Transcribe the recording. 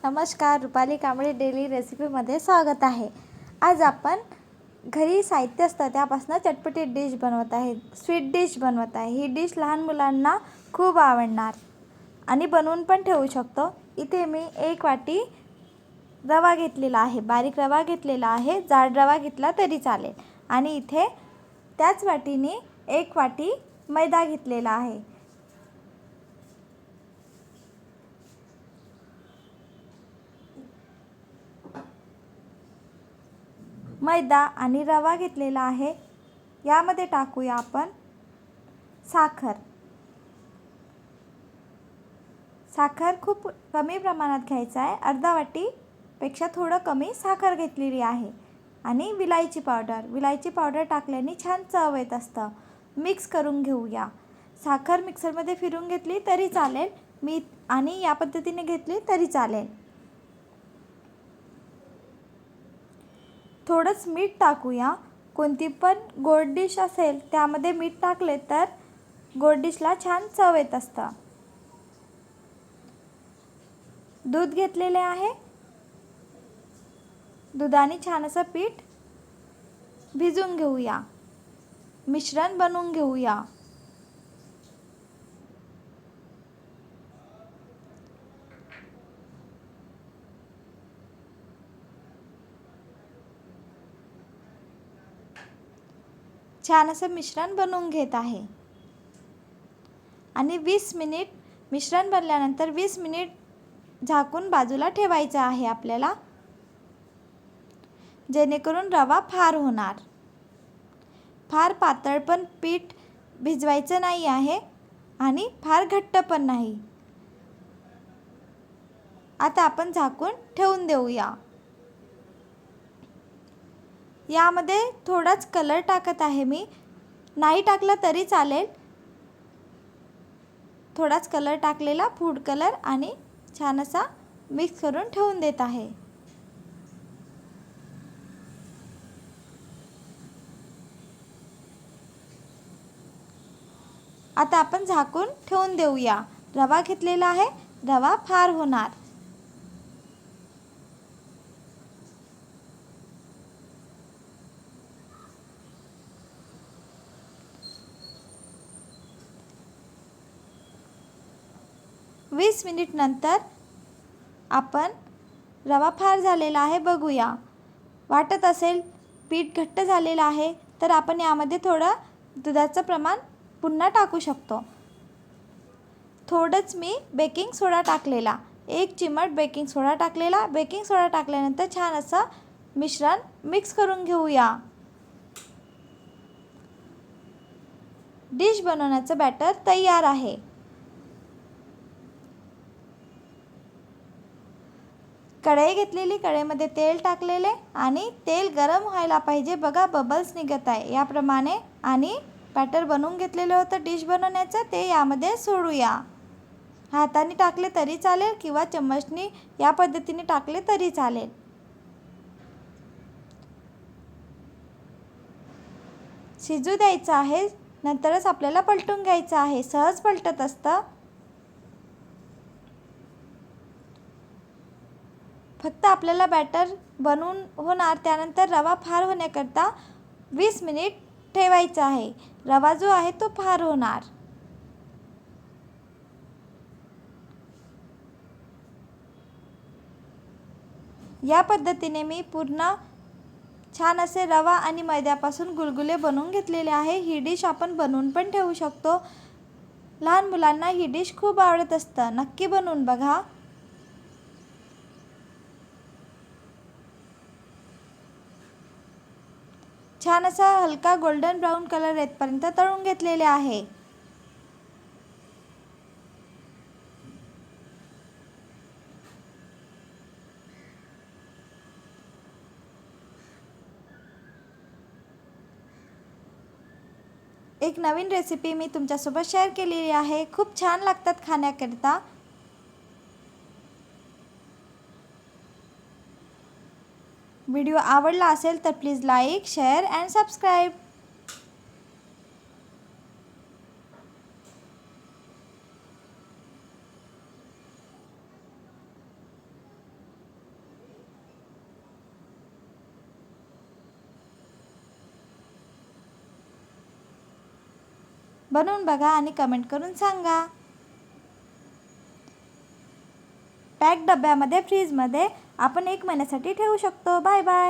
नमस्कार, रुपाली कांबळे डेली रेसिपीमध्ये स्वागत आहे। आज आपण घरी साहित्य असतं त्यापासून चटपटीत डिश बनवत आहे, स्वीट डिश बनवत आहे। ही डिश लहान मुलांना खूप आवडणार आणि बनवून पण ठेवू शकतो। इथे मी 1 वाटी रवा घेतलेला आहे, बारीक रवा घेतलेला आहे, जाड रवा घेतला तरी चालेल। आणि इथे त्याच वाटीने 1 वाटी मैदा घेतलेला आहे। मैदा आणि रवा घेतलेला आहे। यामध्ये टाकूया आपण साखर। साखर खूप कमी प्रमाणात घ्यायचं आहे, अर्धा वाटीपेक्षा थोडं कमी साखर घेतलेली आहे। आणि विलायची पावडर टाकल्याने छान चव येत असतं। मिक्स करून घेऊया। साखर मिक्सरमध्ये फिरून घेतली तरी चालेल, आणि या पद्धतीने घेतली तरी चालेल। थोडंच मीठ टाकूया। कोणती पण गोड डिश असेल त्यामध्ये मीठ टाकले तर गोड डिशला छान चव येत असतं। दूध घेतलेले आहे। दुधाने छान असं पीठ भिजवून घेऊया, मिश्रण बनवून घेऊया। छान असं मिश्रण बनवून घेत आहे। आणि 20 मिनिट मिश्रण बनल्यानंतर 20 मिनिट झाकून बाजूला ठेवायचं आहे आपल्याला, जेणेकरून रवा फार होणार। फार पातळ पण पीठ भिजवायचं नाही आहे आणि फार घट्ट पण नाही। आता आपण झाकून ठेवून देऊया। यामध्ये थोडाच कलर टाकत आहे मी, नाही टाकला तरी चालेल। थोडाच कलर टाकलेला, फूड कलर, आणि छान असा मिक्स करून ठेवून देत आहे। आता आपण झाकून ठेवून देऊया। रवा घेतलेला आहे, रवा फार होणार। वीस मिनिट नंतर आपण रवा फार झालेला आहे बघूया। वाटत असेल पीठ घट्ट झालेलं आहे तर आपण यामध्ये थोडं दुधाचं प्रमाण पुन्हा टाकू शकतो। थोडंच मी बेकिंग सोडा टाकलेला, 1 चिमट बेकिंग सोडा टाकलेला। बेकिंग सोडा टाकल्यानंतर छान असं मिश्रण मिक्स करून घेऊया। डिश बनवण्याचं बॅटर तयार आहे। कढई घेतलेली, कढईमध्ये तेल टाकलेले आणि तेल गरम व्हायला पाहिजे। बघा बबल्स निघत आहे याप्रमाणे। आणि बॅटर बनवून घेतलेलं होतं डिश बनवण्याचं, ते यामध्ये सोडूया। हाताने टाकले तरी चालेल किंवा चम्मचने या पद्धतीने टाकले तरी चालेल। शिजू द्यायचं आहे, नंतरच आपल्याला पलटून घ्यायचं आहे। सहज पलटत असतं। फक्त आपल्याला बॅटर बनवून होणार, त्यानंतर रवा फार होण्याकरता 20 मिनिट ठेवायचा आहे। रवा जो आहे तो फार होणार। या पद्धतीने मी पूर्ण छान असे रवा आणि मैद्यापासून गुलगुले बनवून घेतलेले आहे। ही डिश आपण बनवून पण ठेवू शकतो। लहान मुलांना ही डिश खूप आवडत असतं, नक्की बनवून बघा। छान असा हलका गोल्डन ब्राऊन कलर येतपर्यंत तळून घेतलेले आहे। एक नवीन रेसिपी मी तुमच्यासोबत शेअर केलेली आहे, खूप छान लागतात खाण्याकरता। व्हिडिओ आवडला असेल तर please like, share and subscribe. बनवून बघा आणि कमेंट करून सांगा. पॅक डब्यामध्ये फ्रीजमध्ये आपण 1 महिन्यासाठी ठेवू शकतो. Bye bye.